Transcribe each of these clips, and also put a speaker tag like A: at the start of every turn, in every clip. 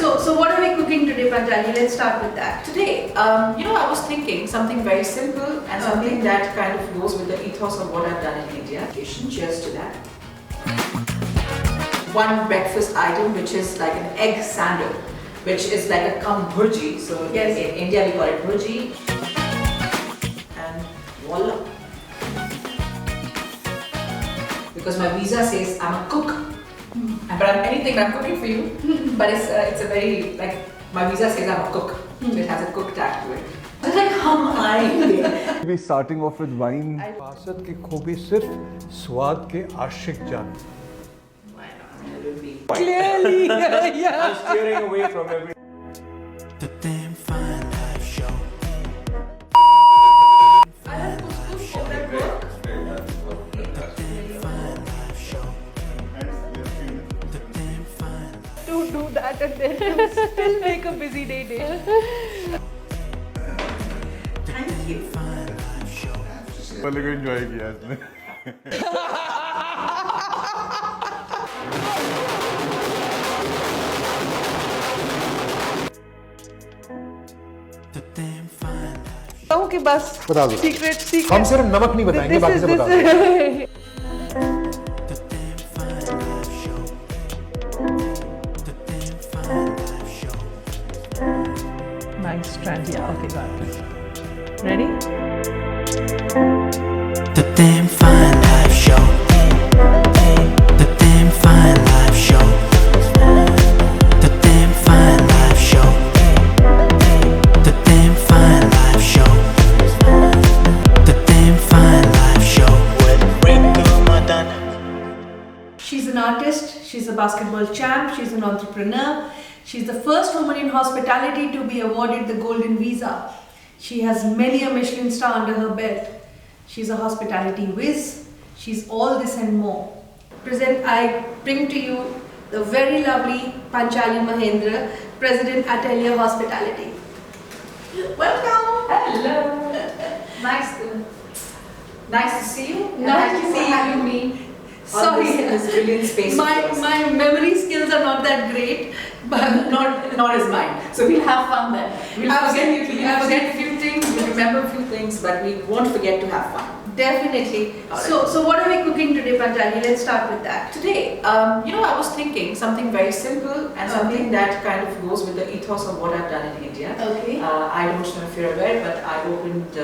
A: So what are we cooking today, Panchali? Let's start with that.
B: Today, I was thinking something very simple and something that kind of goes with the ethos of what I've done in India. Cheers to that. One breakfast item which is like an egg sandwich, which is like a bhurji. So in India we call it bhurji. And voila. Because my visa says I'm a cook. But I'm anything, I'm cooking for you. But it's a very, like, my visa says I'm a cook. So it has a cook tag to it. It's like, how am
C: We're starting off with wine.
D: विरासत की खूबी सिर्फ स्वाद के आशिक जान.
B: Why not? It will be.
A: Clearly, yeah.
C: I'm steering away from every.
E: The damn fine life show.
A: To do that and then still make a busy day.
B: Thank you.
C: पहले को enjoy किया इसने.
E: The damn fine.
A: कहूँ कि बस
D: बता दो.
A: secret.
D: हम सिर्फ नमक नहीं बताएंगे, बाकी सब बता दो.
E: The damn fine life show. The damn fine life show.
A: Nice strand, yeah. Okay, got it. Ready?
E: The damn fine life show. The damn fine life show. The damn fine life show. The damn fine life show. The damn fine life show with Rinku Madan.
A: She's an artist, she's a basketball champ, she's an entrepreneur. She's the first woman in hospitality to be awarded the Golden Visa. She has many a Michelin star under her belt. She's a hospitality whiz. She's all this and more. I bring to you the very lovely Panchali Mahendra, President Atelier Hospitality. Welcome!
B: Hello. Nice to see you.
A: Nice to
B: Thank you
A: see
B: for having
A: you.
B: me.
A: Sorry,
B: this brilliant space.
A: my memory skills are not that great, but
B: not as mine. So we'll have fun then. We'll
A: Absolutely,
B: forget a few things, we'll remember a few things, but we won't forget to have fun.
A: definitely.
B: Alright.
A: So what are we cooking today, Panchali? Let's start with that.
B: Today, I was thinking something very simple and something that kind of goes with the ethos of what I've done in India.
A: Okay.
B: I don't know if you're aware, but I opened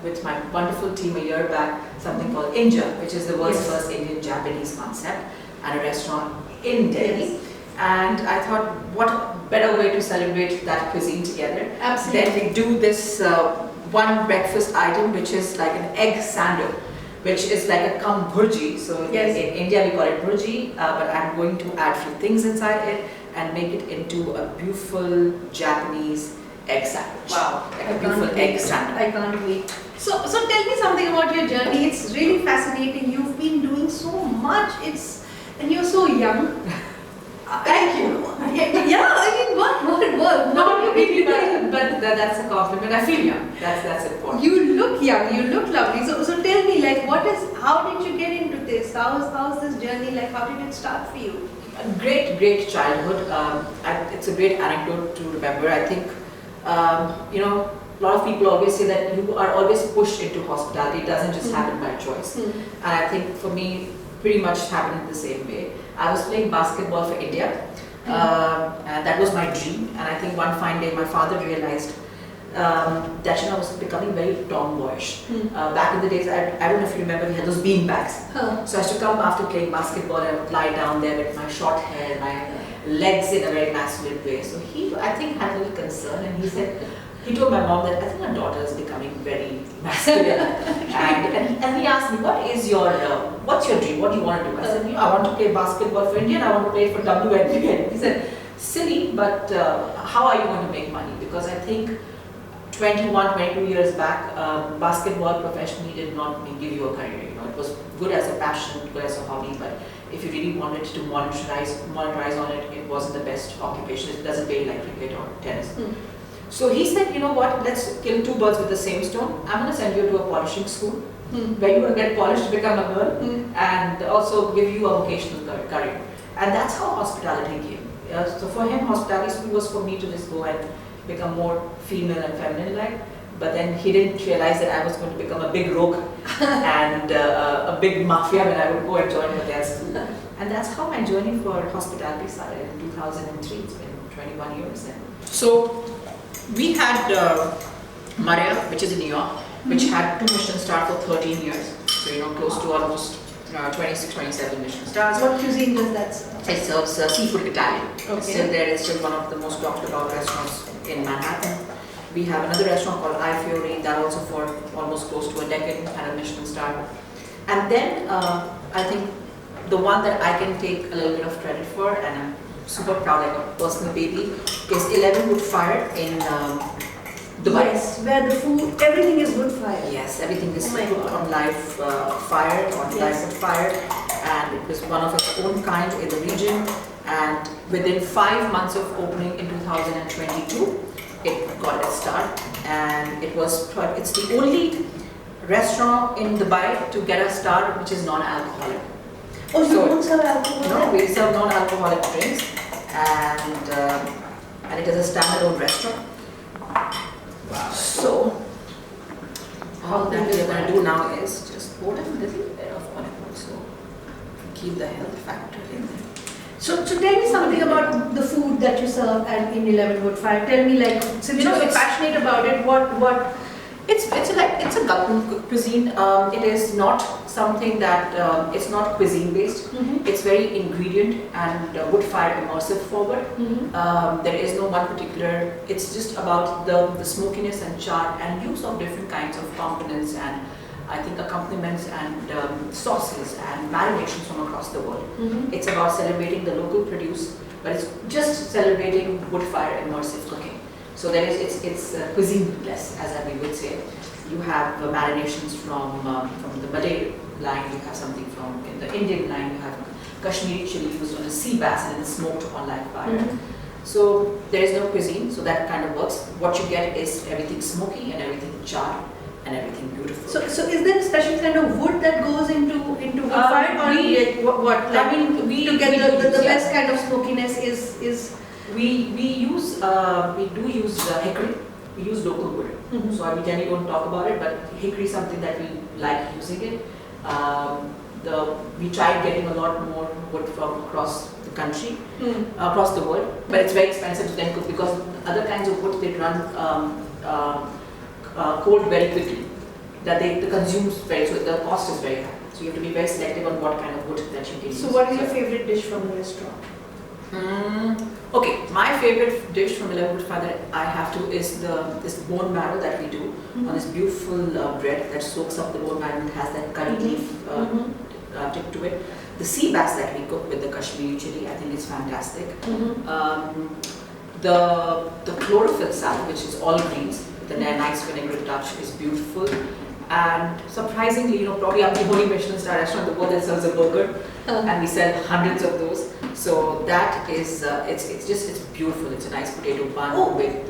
B: with my wonderful team a year back something called Inja, which is the world's first Indian-Japanese concept, and a restaurant in Delhi.
A: Yes.
B: And I thought, what better way to celebrate that cuisine together
A: Absolutely.
B: than we do this one breakfast item, which is like an egg sandwich, which is like a bhurji. So in India we call it bhurji, but I'm going to add few things inside it and make it into a beautiful Japanese egg sandwich.
A: Wow.
B: Like a beautiful egg sandwich.
A: I can't wait. So tell me something about your journey. It's really fascinating. You've been doing so much. And you're so young.
B: Thank you.
A: Yeah, I mean, what?
B: Not really, but that's a compliment. I feel young. That's important.
A: You look young. You look lovely. So tell me, like, how did you get into this? How's this journey like? How did it start for you?
B: A great childhood. It's a great anecdote to remember. I think, a lot of people always say that you are always pushed into hospitality. It doesn't just happen by choice. And I think for me, pretty much happened in the same way. I was playing basketball for India, and that was my dream. And I think one fine day my father realized that I was becoming very tomboyish. Back in the days, I don't know if you remember, we had those bean bags. So I used to come after playing basketball and I would lie down there with my short hair, my legs in a very masculine way. So he, I think, had a little concern, and he told my mom that I think my daughter is becoming very masculine. and he asked me, what's your dream? What do you want to do? I said, I want to play basketball for India and I want to play for WNBA. He said, silly, but how are you going to make money? Because I think 21, 22 years back, basketball professionally did not give you a career. It was good as a passion, good as a hobby, but if you really wanted to monetize on it, it wasn't the best occupation. It doesn't pay like cricket or tennis. So he said, you know what, let's kill two birds with the same stone. I'm going to send you to a polishing school where you're going to get polished to become a girl and also give you a vocational career. And that's how hospitality came. So for him, hospitality school was for me to just go and become more female and feminine-like. But then he didn't realize that I was going to become a big rogue and a big mafia when I would go and join hotel school. And that's how my journey for hospitality started in 2003. It's been 21 years then. So we had Maria, which is in New York, which had 2 Michelin stars for 13 years. So, close to almost 26, 27 Michelin stars.
A: What cuisine does that serve?
B: It serves seafood Italian.
A: Okay.
B: It's still there. It's still one of the most talked about restaurants in Manhattan. We have another restaurant called I Fiori, that also for almost close to a decade had a Michelin star. And then I think the one that I can take a little bit of credit for, and I'm super proud, like a personal baby, is 11 Wood Fire in Dubai.
A: Yes, where the food, everything is wood fire.
B: Yes, everything is
A: Oh my
B: cooked
A: God.
B: on live fire, on
A: Yes.
B: live wood fire, and it was one of its own kind in the region. And within 5 months of opening in 2022, it got its start, and it's the only restaurant in Dubai to get a star which is non-alcoholic.
A: Oh, you
B: So-
A: don't serve alcohol?
B: No, we serve non-alcoholic drinks, and it is a standalone restaurant. So, all that we are going to do now is just pour a little bit of olive oil, so keep the health factor in there.
A: So tell me something about the food that you serve in 11 Wood Fire. Tell me, like, since you're so
B: it's-
A: passionate about it, what?
B: It's a Gulf cuisine. It is not something that it's not cuisine based.
A: Mhm.
B: It's very ingredient and wood fire immersive forward.
A: Mhm.
B: There is no one particular. It's just about the smokiness and char and use of different kinds of components and I think accompaniments and sauces and marinations from across the world.
A: Mhm.
B: It's about celebrating the local produce, but it's just celebrating wood fire immersive cooking. So there is it's cuisine-less, as we would say. You have marinations from the Malay line. You have something from in the Indian line. You have Kashmiri chili used on a sea bass and it's smoked on live fire.
A: Mhm.
B: So there is no cuisine, so that kind of works. What you get is everything smoky and everything charred and everything beautiful.
A: So is there a special kind of wood that goes into wood fire, or
B: we-
A: like, what? Like,
B: I mean, we
A: to get the
B: yeah.
A: best kind of smokiness is.
B: We do use hickory. We use local wood.
A: Mhm.
B: So we generally don't talk about it, but hickory is something that we like using it. We tried getting a lot more wood from across the country, across the world, but it's very expensive to then cook because other kinds of wood they run cold very quickly. That they consume very, so the cost is very high. So you have to be very selective on what kind of wood that you can use.
A: So what is your favorite dish from the restaurant?
B: Okay, my favorite dish from 11 Wood Fire that I have to is this bone marrow that we do on this beautiful bread that soaks up the bone marrow and has that curry leaf tip to it. The sea bass that we cook with the Kashmiri chili, I think it's fantastic. The chlorophyll salad, which is all greens, with a nice vinegar touch, is beautiful. And surprisingly, probably I'm the only Michelin star restaurant in the world that sells a burger, and we sell hundreds of those. So that is, it's beautiful. It's a nice potato bun with.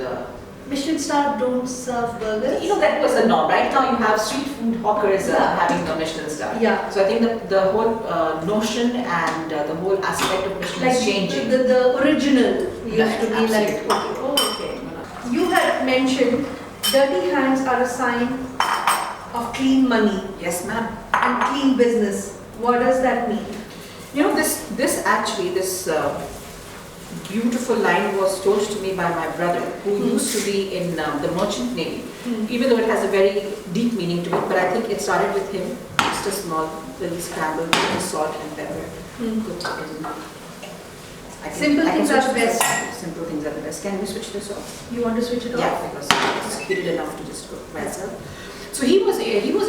A: Michelin star don't serve burgers.
B: That was a norm. Right now you have street food hawkers having a Michelin star.
A: Yeah.
B: So I think the whole notion and the whole aspect of Michelin
A: Like
B: is changing.
A: the original used
B: Right,
A: to be like,
B: absolutely.
A: okay. You had mentioned dirty hands are a sign of clean money
B: Yes, ma'am.
A: and clean business. What does that mean?
B: This beautiful line was told to me by my brother, who used to be in the merchant navy, even though it has a very deep meaning to it, but I think it started with him, just a small little scramble with salt and pepper. Put in.
A: Simple things are the
B: switch this
A: best.
B: off. Simple things are the best. Can we switch this off?
A: You want to switch it
B: Yeah,
A: off?
B: because it's heated enough to just cook by itself. So he was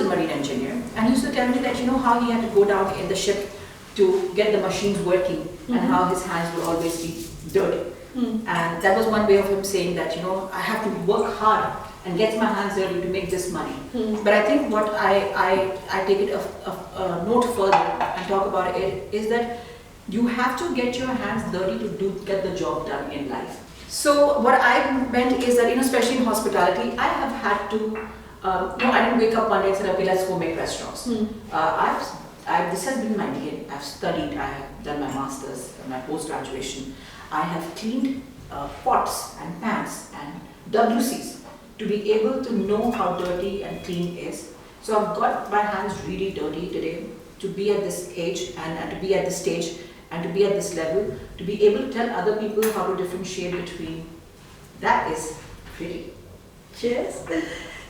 B: a marine engineer, and he used to tell me that how he had to go down in the ship to get the machines working, and how his hands would always be dirty. And that was one way of him saying that I have to work hard and get my hands dirty to make this money. But I think what I take it a note further and talk about it is that you have to get your hands dirty to get the job done in life. So what I meant is that especially in hospitality, I have had to. I didn't wake up one day and said, okay, let's go make restaurants. this has been my DNA. I've studied, I have done my masters, my post-graduation. I have cleaned pots and pans and WCs to be able to know how dirty and clean is. So I've got my hands really dirty today to be at this age and to be at this stage and to be at this level, to be able to tell other people how to differentiate between. That is pretty.
A: Cheers.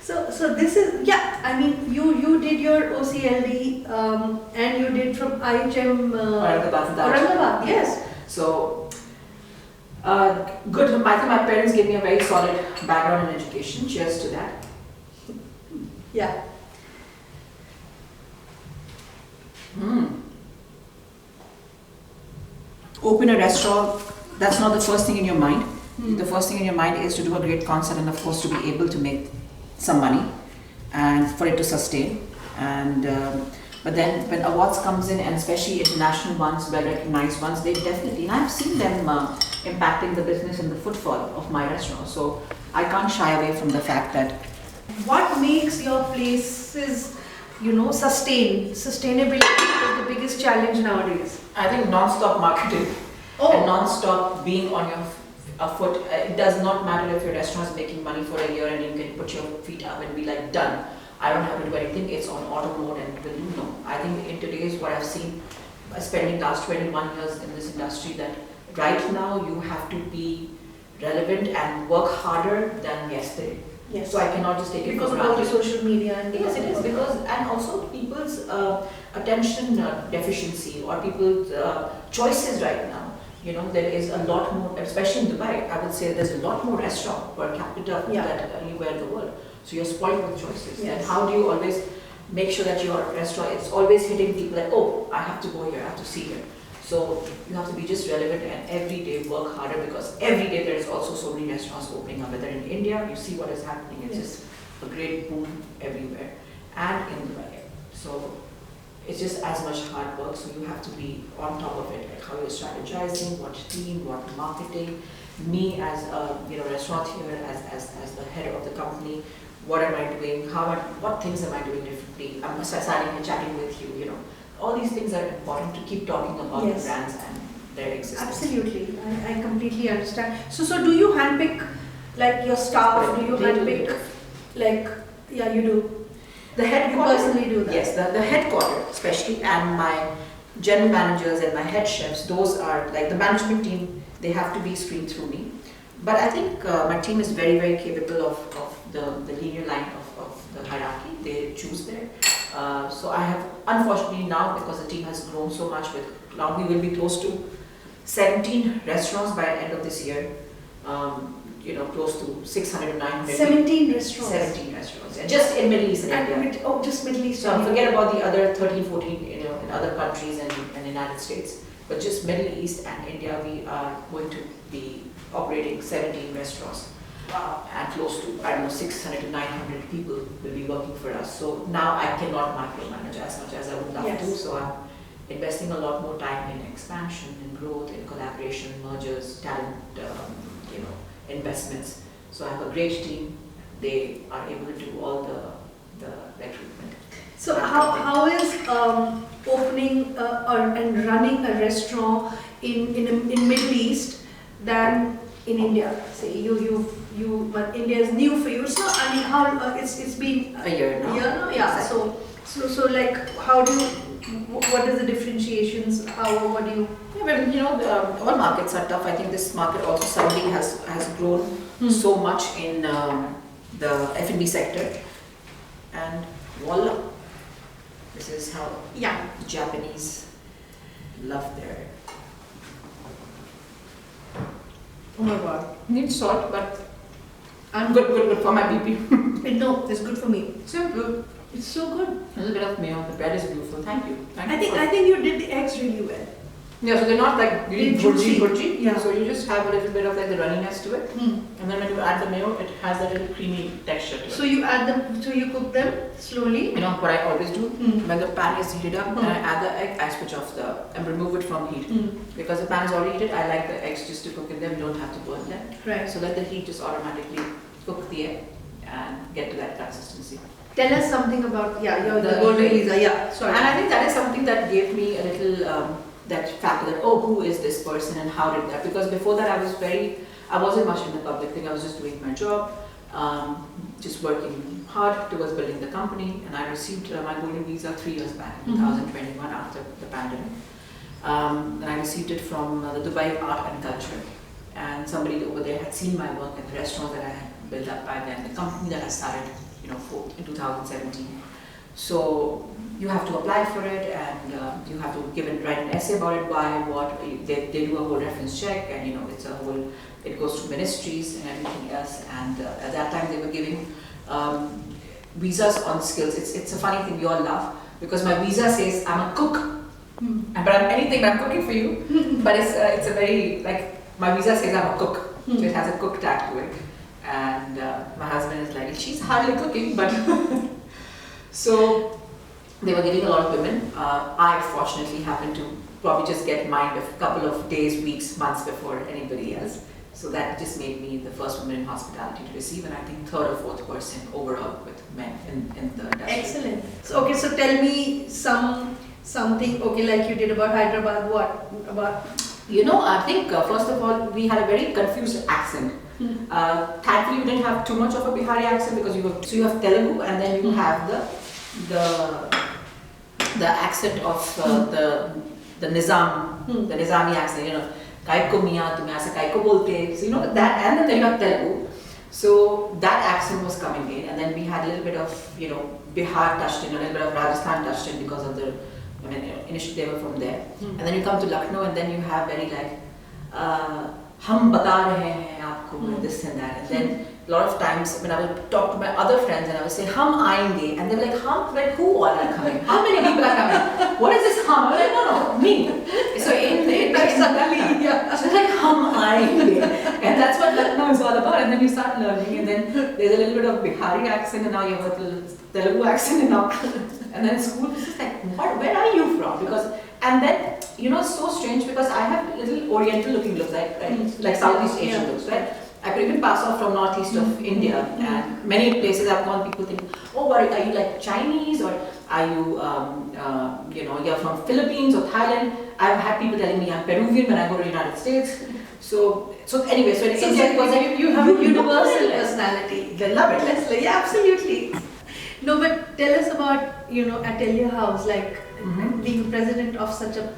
A: So this is, yeah, I mean, you did your OCLD and you did from IHM Aurangabad, yes.
B: So, good. I think my parents gave me a very solid background in education. Cheers to that.
A: Yeah.
B: Open a restaurant, that's not the first thing in your mind. The first thing in your mind is to do a great concept and of course to be able to make some money and for it to sustain. And but then when awards comes in, and especially international ones, well-recognized ones, they definitely, and I've seen them impacting the business and the footfall of my restaurant. So I can't shy away from the fact that.
A: What makes your places, sustain? Sustainability is the biggest challenge nowadays.
B: I think non-stop marketing and non-stop being on your foot. It does not matter if your restaurant is making money for a year and you can put your feet up and be like, done. I don't have to do anything. It's on auto mode and will you know. I think in today's what I've seen, spending last 21 years in this industry, that right now you have to be relevant and work harder than yesterday.
A: Yes.
B: So I cannot just take it
A: because
B: for
A: of all the
B: granted.
A: social media and
B: Yes, it is because, and also people's attention deficiency or people's choices right now. There is a lot more, especially in Dubai, I would say there's a lot more restaurant per capita than anywhere in the world. So you're spoiled with choices.
A: Yes.
B: And how do you always make sure that your restaurant is always hitting people like, oh, I have to go here, I have to see here. So you have to be just relevant and every day work harder because every day there is also so many restaurants opening up. Whether in India, you see what is happening. It's just a great boom everywhere and in Dubai. So it's just as much hard work. So you have to be on top of it, like how you're strategizing, what team, what marketing. Me as a restaurateur, as the head of the company, what am I doing? What things am I doing differently? I'm starting and chatting with you. All these things are important to keep talking about the brands and their existence.
A: Absolutely, I completely understand. So do you handpick like your staff? Do you handpick you do?
B: The headquarter,
A: you personally do that?
B: Yes, the headquarter especially, and my general managers and my head chefs, those are like the management team, they have to be screened through me. But I think my team is very, very capable of the linear line of the hierarchy. They choose there. So I have, unfortunately now, because the team has grown so much, now we will be close to 17 restaurants by the end of this year. Close to 600 to 900.
A: 17 restaurants.
B: 17 restaurants, just in Middle East and India.
A: Just Middle East.
B: So forget about the other 13, 14, in other countries and United States. But just Middle East and India, we are going to be operating 17 restaurants. And close to, 600 to 900 people will be working for us. So now I cannot micromanage as much as I would love to. So I'm investing a lot more time in expansion, in growth, in collaboration, mergers, talent, investments. So I have a great team. They are able to do all the recruitment.
A: So how is opening and running a restaurant in Middle East than in India? Say but India is new for you. It's not. I mean, how it's been
B: a year now.
A: Yeah.
B: Exactly.
A: So like, how do you? What is the differentiations? What do you?
B: All markets are tough. I think this market also suddenly has grown so much in the F&B sector, and voila, this is how Japanese love their.
A: Oh my God!
B: Need salt, but I'm good for my BP.
A: No, it's good for me.
B: So good.
A: It's so good.
B: A little bit of mayo. The bread is beautiful. Thank you.
A: I think you did the eggs really well.
B: Yeah, so they're not like really
A: juicy.
B: burgy.
A: Yeah.
B: So you just have a little bit of like the runniness to it, and then when you add the mayo, it has that little creamy texture to it.
A: So you add them. So you cook them slowly.
B: What I always do when the pan is heated up, and I add the egg, I switch off and remove it from heat because the pan is already heated. I like the eggs just to cook in them. You don't have to burn them.
A: Right.
B: So let the heat just automatically cook the egg and get to that consistency.
A: Tell us something about the
B: The
A: golden
B: visa.
A: visa. Yeah, sorry.
B: And I think that is something that gave me a little that factor that, oh, who is this person and how did that? Because before that I wasn't much in the public thing. I was just doing my job, just working hard towards building the company. And I received my golden visa 3 years back, in 2021, after the pandemic. And I received it from the Dubai Art and Culture. And somebody over there had seen my work at the restaurant that I had built up by then, the company that I started, in 2017. So you have to apply for it, and you have to write an essay about it, why, what. They do a whole reference check, and it goes to ministries and everything else. And at that time they were giving visas on skills. It's a funny thing, we all laugh, because my visa says I'm a cook. But I'm anything, but I'm cooking for you. But it's a very, my visa says I'm a cook. So it has a cook tag to it. And my husband is like, she's hardly cooking, but so they were giving a lot of women. I fortunately happened to probably just get mine a couple of days, weeks, months before anybody else. So that just made me the first woman in hospitality to receive, and I think third or fourth person overall with men in the industry.
A: Excellent. So tell me something, like you did about Hyderabad. What about?
B: I think first of all, we had a very confused accent. Thankfully, we didn't have too much of a Bihari accent, because you have Telugu, and then you have the accent of the Nizam, the Nizami accent. Kaiko miya, tum aise kaiko bolte. So that, and then you have Telugu. So that accent was coming in, and then we had a little bit of Bihar touched in, a little bit of Rajasthan touched in, because of initially they were from there. And then you come to Lucknow, and then you have very hum bata rahe hain aapko, this and that. And then a lot of times when I would talk to my other friends, and I would say hum aayenge, and they were like, hum, who all are coming? How many people are coming? What is this hum? I was like, no, me. So suddenly, so it's like hum aayenge, and that's what Lucknow is all about. And then you start learning, and then there's a little bit of Bihari accent, and now you have a little Telugu accent, and then in school it's just like, where are you from? And then it's so strange, because I have little Oriental looking looks, like Southeast Asian looks, right? I could even pass off from northeast of India, and many places I've gone, people think, oh, are you like Chinese, or are you, you're from Philippines or Thailand? I've had people telling me I'm Peruvian when I go to the United States. So anyway, so in India,
A: you have a universal personality.
B: They love it.
A: Yeah, absolutely. No, but tell us about Atelier House, being president of such a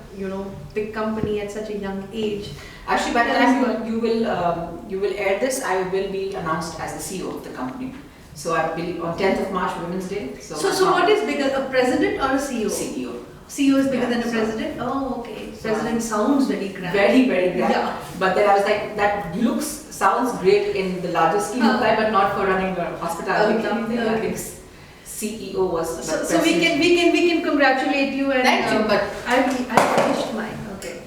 A: big company at such a young age.
B: Actually, by the time you will air this, I will be announced as the CEO of the company. So I believe on 10th of March, Women's Day. So
A: what is bigger, a president or a CEO?
B: CEO.
A: CEO is bigger than a president? Oh, okay. President sounds very grand.
B: Very, very grand.
A: Yeah.
B: But then I was like, that sounds great in the larger scheme of life, but not for running a hospitality company. I think CEO was.
A: So we can congratulate you, and
B: thank you. But
A: I finished mine. Okay.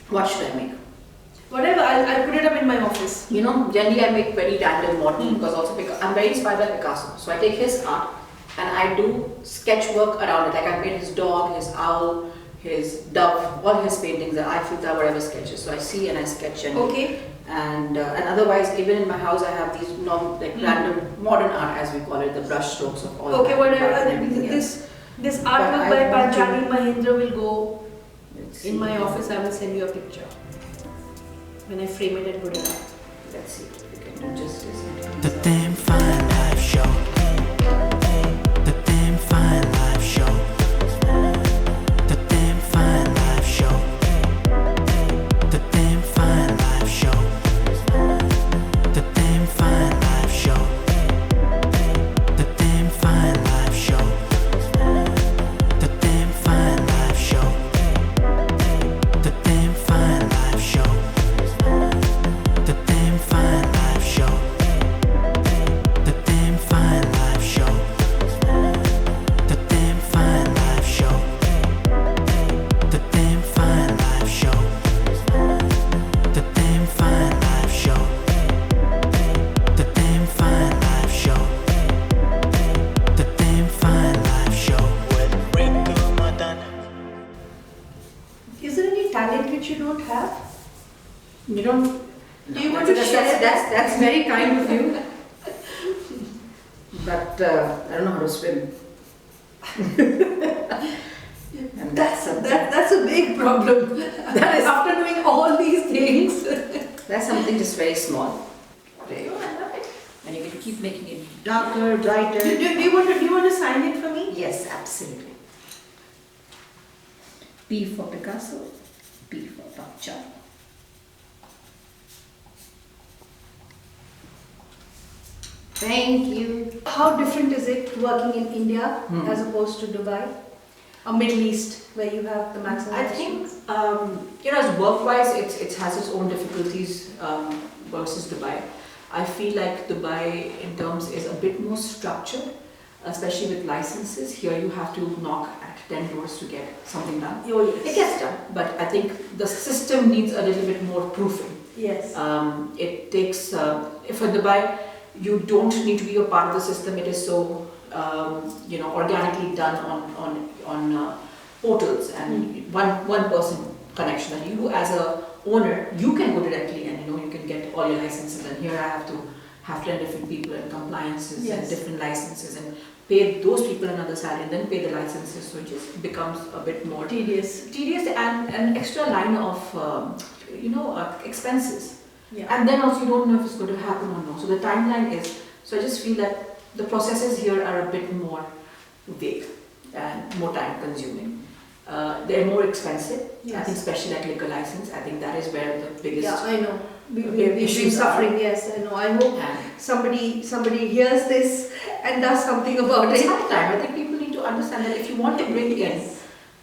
B: What should I make?
A: Whatever, I'll put it up in my office.
B: Generally I make very random modern, because I'm very inspired by Picasso. So I take his art and I do sketch work around it. Like I made his dog, his owl, his dove, all his paintings, and I filter whatever sketches. So I see and I sketch and
A: okay.
B: And otherwise, even in my house, I have these random modern art, as we call it, the brush strokes of all.
A: Okay, whatever. This artwork by Panchali Mahendra will go in my office. I will send you a picture when I frame it and put it up.
B: Let's see if we can do justice.
E: The Damn Fine Live Show. The Damn Fine Live Show. The Damn Fine Live Show. The Damn Fine Live Show. The Damn Fine Live Show. The Damn Fine Live Show. The Damn Fine Live Show. The Damn Fine Live Show. The Damn Fine Live Show. The Damn Fine Live Show. The Damn Fine Live Show. The Damn Fine Live Show. The Damn Fine Live Show. The Damn Fine Live Show. The Damn Fine Live Show with Rinku Madan.
A: Is there any talent which you don't have? Do you want to share that?
B: That's very kind of you. But I don't know how to swim. And
A: That's a big problem. After doing all these things.
B: that's something just very small. There you go, I love it. And you can keep making it darker, brighter.
A: Do you want to sign it for me?
B: Yes, absolutely. P for Picasso, P for Panchali. Thank you.
A: How different is it working in India as opposed to Dubai or Middle East, where you have the maximum?
B: I think as work-wise, it has its own difficulties versus Dubai. I feel like Dubai, in terms, is a bit more structured, especially with licenses. Here, you have to knock at 10 doors to get something done.
A: Oh, yes.
B: It gets done, but I think the system needs a little bit more proofing.
A: Yes.
B: It takes, for Dubai, you don't need to be a part of the system. It is so, organically done on portals and one person connection. And you as a owner, you can go directly and you can get all your licenses. And here I have to have 10 different people and compliances
A: Yes.
B: and different licenses and pay those people another salary and then pay the licenses. So it just becomes a bit more
A: Tedious.
B: and an extra line of expenses.
A: Yeah.
B: And then also you don't know if it's going to happen or not. So the timeline is, so I just feel that the processes here are a bit more vague and more time consuming. They're more expensive.
A: Yes.
B: I think especially like liquor license, I think that is where the biggest
A: Yeah, I know. We've
B: issues
A: been suffering.
B: are.
A: Yes, I know. I hope
B: And
A: somebody hears this and does something about
B: it's
A: it.
B: high time. I think people need to understand that if you want to bring in,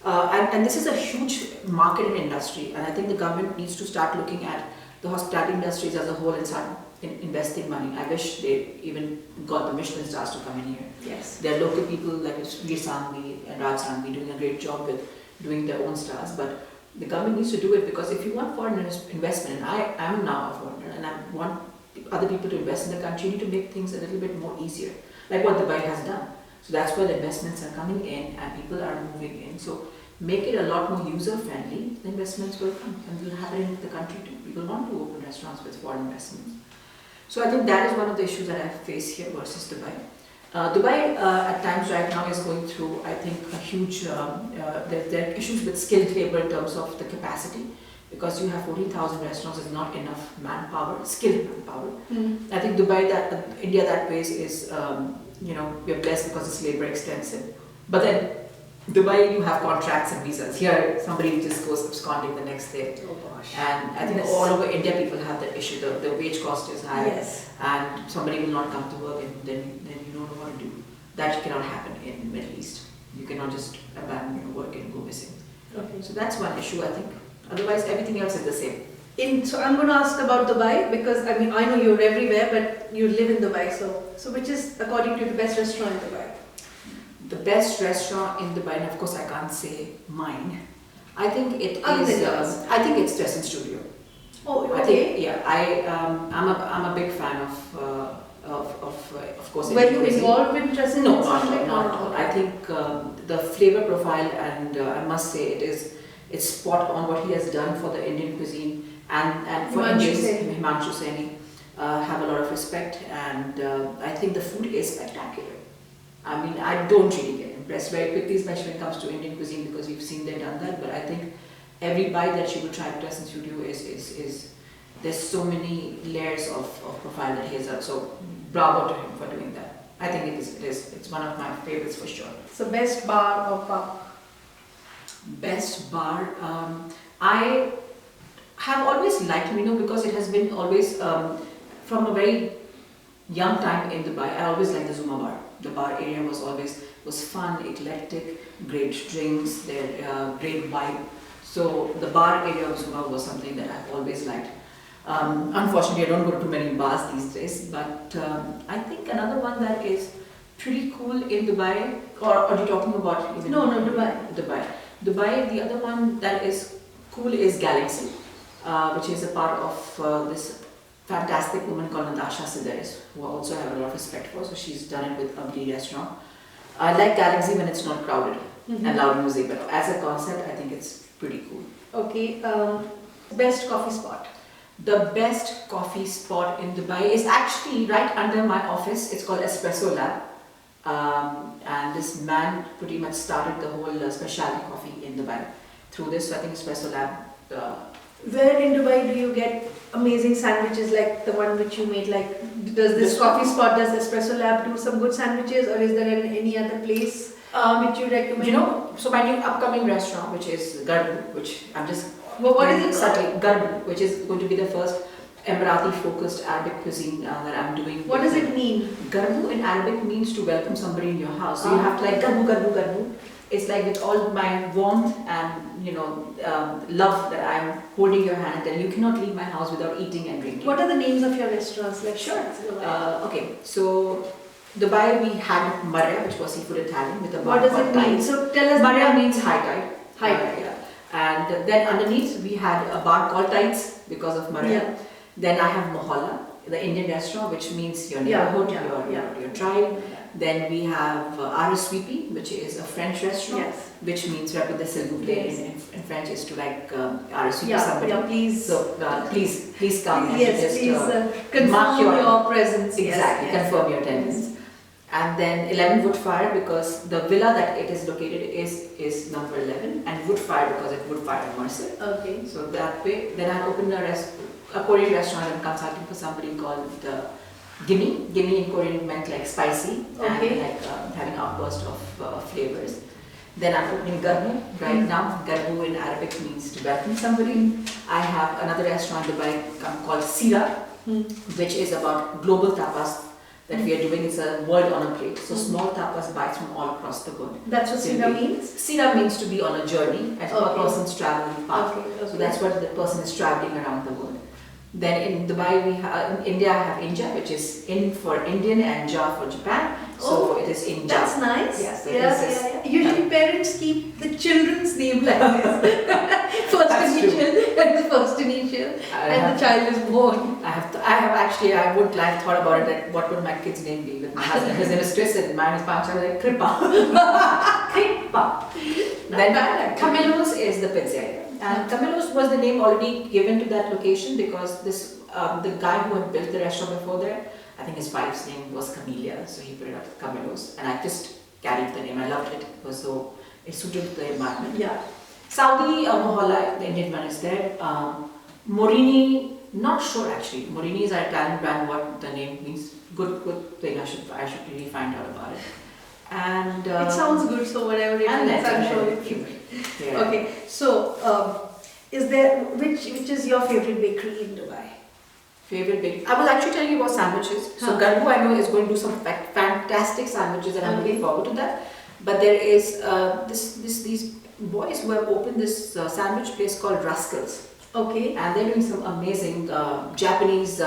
B: and this is a huge market and industry, and I think the government needs to start looking at the hospitality industries as a whole and start investing money. I wish they even got the Michelin stars to come in here.
A: Yes.
B: There are local people like Veer Sangvi and Raj Sangvi doing a great job with doing their own stars, but the government needs to do it because if you want foreign investment, and I am now a foreigner and I want other people to invest in the country, you need to make things a little bit more easier, like what Dubai has done. So that's where the investments are coming in and people are moving in. So make it a lot more user friendly, the investments will come and will happen in the country too. People want to open restaurants with foreign investments. So I think that is one of the issues that I face here versus Dubai. Dubai at times right now is going through, I think, a huge, there are issues with skilled labor in terms of the capacity, because you have 14,000 restaurants is not enough manpower, skilled manpower. I think Dubai, India that way is, we're blessed because it's labor extensive. But then Dubai, you have contracts and visas. Here, somebody just goes absconding the next day.
A: Oh gosh.
B: And I think all over India, people have that issue. The wage cost is high,
A: Yes.
B: and somebody will not come to work, and then you don't know what to do. That cannot happen in Middle East. You cannot just abandon your work and go missing.
A: Okay.
B: So that's one issue, I think. Otherwise, everything else is the same.
A: So I'm going to ask about Dubai because I know you're everywhere, but you live in Dubai. So which is, according to the best restaurant in Dubai?
B: The best restaurant in Dubai, and of course I can't say mine. I think it
A: Other
B: is.
A: than yours.
B: I think it's Dressing Studio.
A: Oh,
B: I think, yeah. I'm a big fan of course.
A: Were you
B: Indian cuisine.
A: involved with dressing?
B: No,
A: in
B: not
A: something?
B: at all. Not at all. I think the flavor profile, and I must say it's spot on what he has done for the Indian cuisine and for
A: Himanshu
B: Indians.
A: Saini.
B: Himanshu Saini have a lot of respect, and I think the food is spectacular. I mean, I don't really get impressed very quickly, especially when it comes to Indian cuisine, because we've seen they've done that. But I think every bite that you will try at Dressing Studio is there's so many layers of profile that he has done. So bravo to him for doing that. I think it's one of my favorites for sure.
A: So best bar or pub?
B: Best bar, I have always liked Mino because it has been always from a very young time in Dubai. I always liked the Zuma bar. The bar area was fun, eclectic, great drinks, great vibe. So the bar area of Zuma was something that I've always liked. Unfortunately, I don't go to too many bars these days, but I think another one that is pretty cool in Dubai, or are you talking about even
A: No, Dubai.
B: Dubai, the other one that is cool is Galaxy, which is a part of this fantastic woman called Natasha Sideris, who I also have a lot of respect for. So she's done it with Abdi restaurant. I like Galaxy when it's not crowded and loud music, but as a concept, I think it's pretty cool.
A: Okay. Best coffee spot?
B: The best coffee spot in Dubai is actually right under my office. It's called Espresso Lab. And this man pretty much started the whole specialty coffee in Dubai through this. So I think Espresso Lab.
A: Where in Dubai do you get amazing sandwiches like the one which you made? Like, does this coffee spot, does Espresso Lab do some good sandwiches, or is there any other place which you recommend?
B: You know, so my new upcoming restaurant, which is Garbu, which I'm just
A: what is it
B: subtly Garbu, which is going to be the first Emirati-focused Arabic cuisine that I'm doing.
A: What does it mean?
B: Garbu in Arabic means to welcome somebody in your house. So you have to like Garbu, Garbu, Garbu. It's like with all my warmth and love that I'm holding your hand, and you cannot leave my house without eating and drinking.
A: What are the names of your restaurants? Like,
B: Sure. Okay, so Dubai we had Marya, which was seafood Italian with a bar
A: what does
B: called
A: it mean?
B: Tides.
A: So tell us.
B: Marya means high tide.
A: High tide.
B: Yeah. And then underneath we had a bar called Tides because of Marya.
A: Yeah.
B: Then I have Mohalla, the Indian restaurant, which means your neighborhood, your tribe. Then we have RSVP, which is a French restaurant,
A: Yes.
B: which means rapid the s'il vous plaît in French is to like RSVP somebody.
A: Yeah, please.
B: So please come and
A: Yes,
B: just
A: please confirm
B: mark
A: your presence.
B: exactly,
A: Yes,
B: confirm your attendance. And then 11 Woodfire, because the villa that it is located is number 11, and Woodfire because it's Woodfire and Mercer.
A: Okay.
B: So that way, then I opened a Korean restaurant. I'm consulting for somebody called Gimme. Gimme in Korean meant like spicy
A: Okay.
B: and like having outburst of flavors. Then I'm opening Garbu right now. Garbu in Arabic means to welcome somebody. I have another restaurant in Dubai called Sira, which is about global tapas that we are doing. It's a world on a plate. So small tapas bites from all across the world.
A: That's what Sira means?
B: Sira means to be on a journey, as a
A: Okay.
B: person's traveling path.
A: Okay.
B: So that's what the person is traveling around the world. Then in Dubai, in India, I have Inja, which is in for Indian and Ja for Japan. So it is Inja.
A: That's nice.
B: Yes,
A: Yeah. Usually parents keep the children's name like this. First
B: That's
A: initial and the first initial, and the child is born.
B: I have actually, I would like thought about it, that what would my kid's name be with my husband. His name is Chris and mine is Panchali, like Kripa. Kripa. Then Camelos is the pizzeria. And Camelos was the name already given to that location because the guy who had built the restaurant before there, I think his wife's name was Camellia, so he put it up Camelos, and I just carried the name. I loved it because it suited the environment.
A: Yeah.
B: Saudi Mohalla, the Indian one is there. Morini, not sure actually. Morini is our Italian brand. What the name means? Good thing. I should really find out about it. And
A: It sounds good, so whatever it
B: and
A: is,
B: then
A: I'm sure it
B: yeah.
A: Okay, so is there which is your favorite bakery in Dubai?
B: Favorite bakery. I was actually telling you about sandwiches. So
A: Huh.
B: Garbu I know is going to do some fantastic sandwiches, and I'm looking
A: Okay.
B: forward to that. But there is these boys who have opened this sandwich place called Rascals,
A: Okay.
B: and they're doing some amazing Japanese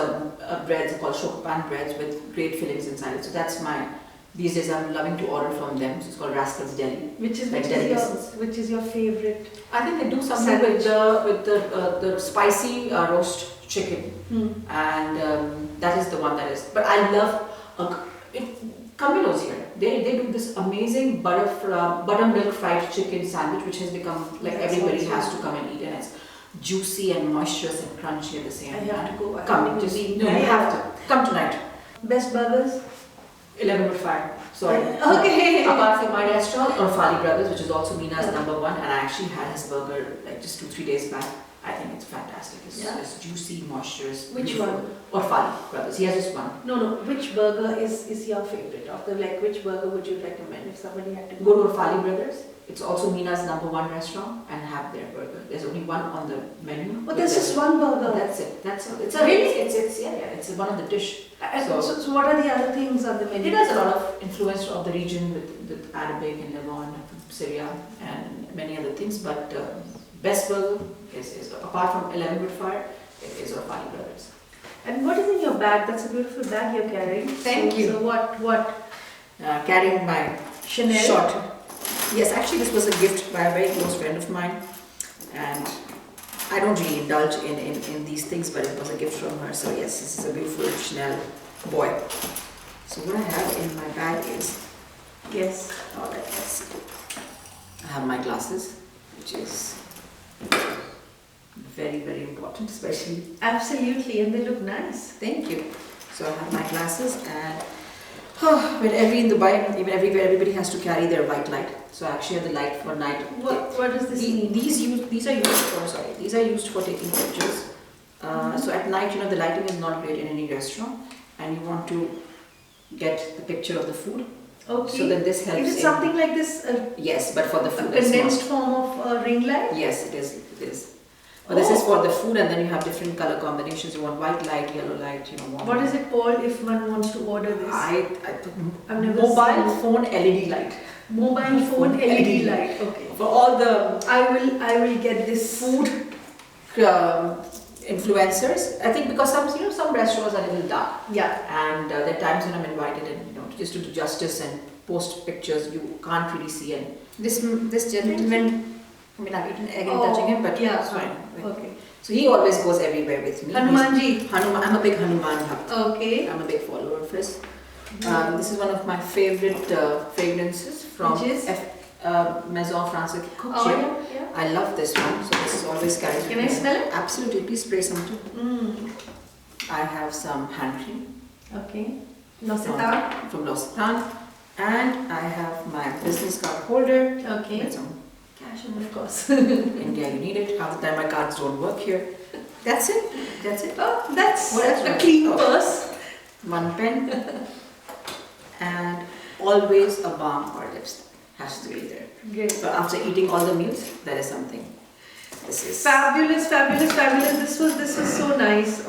B: breads called shokupan breads with great fillings inside it. So that's these days I'm loving to order from them. So it's called Rascals Deli.
A: Which is
B: Like delicacies.
A: which is your favorite?
B: I think they do something with the spicy roast chicken. And that is the one that is. But I love Camilo's here. They do this amazing buttermilk fried chicken sandwich, which has become like
A: That's
B: everybody
A: awesome.
B: has to come and eat, and it's juicy and moisturous and crunchy at the same
A: I
B: time.
A: have to go. I
B: Come,
A: haven't
B: just
A: been.
B: no, you have to come tonight.
A: Best burgers?
B: 11 with 5. Sorry.
A: Okay.
B: Apart from my restaurant, Orfali Brothers, which is also Mina's #1, and I actually had his burger like just 2-3 days back. I think it's fantastic. It's juicy, moisturous.
A: Which
B: beautiful.
A: one?
B: Orfali Brothers. He has just one.
A: No. Which burger is your favorite of the which burger would you recommend if somebody had to
B: Go to Orfali Brothers. It's also Mina's #1 restaurant, and have their burger. There's only one on the menu.
A: Oh, there's just one burger.
B: That's it. That's all. It's
A: Really?
B: It's one of the dish.
A: So what are the other things on the menu?
B: It has a lot of influence of the region with Arabic and Levant, Syria, and many other things. But best burger is apart from 11 with Fire, it is Orfali Brothers.
A: And what is in your bag? That's a beautiful bag you're carrying.
B: Thank you.
A: So what?
B: Carrying my
A: Chanel?
B: short. Yes, actually this was a gift by a very close friend of mine, and I don't really indulge in these things, but it was a gift from her. So yes, this is a beautiful Chanel boy. So what I have in my bag is,
A: Yes.
B: alright, let's see. I have my glasses, which is very, very important, especially.
A: Absolutely, and they look nice.
B: Thank you. So I have my glasses, and when in Dubai, even everywhere, everybody has to carry their white light. So I actually have the light for night.
A: What does this mean?
B: These are used for taking pictures. So at night, the lighting is not great in any restaurant, and you want to get the picture of the food.
A: Okay.
B: So then this helps.
A: Is it something like this?
B: Yes, but for the
A: A
B: food. it's
A: condensed
B: not.
A: form of ring light?
B: Yes, it is. It is. But this is for the food, and then you have different color combinations. You want white light, yellow light, warm
A: What
B: light.
A: is it called if one wants to order this? I've never
B: mobile
A: seen.
B: phone LED light.
A: Mobile phone LED light. Okay.
B: For all the
A: I will get this.
B: food influencers, I think because some restaurants are a little dark,
A: Yeah.
B: and there are times when I'm invited in, just to do justice and post pictures, you can't really see. And this gentleman, I mean, I've eaten egg in touching him, but
A: yeah.
B: it's fine.
A: Okay.
B: So he always goes everywhere with me.
A: Hanumanji.
B: I'm a big Hanuman bhakt.
A: Okay.
B: I'm a big follower of his. This is one of my favorite fragrances from
A: Which is?
B: Maison Francis Cook.
A: Oh, yeah.
B: I love this one, so this is always carried.
A: Can I smell it?
B: Absolutely, please spray some too.
A: Mm.
B: I have some hand cream
A: Okay. L'Occitane.
B: from L'Occitane, and I have my business card holder
A: Okay.
B: with some cash in it.
A: Of course.
B: India, you need it. Half the time my cards don't work here. That's it. That's it.
A: Oh, that's
B: What else?
A: a clean
B: Oh.
A: purse.
B: One pen, and always a balm or lipstick has to be there.
A: Great.
B: So after eating all the meals, that is something. This is
A: Fabulous, fabulous, fabulous. This was so nice.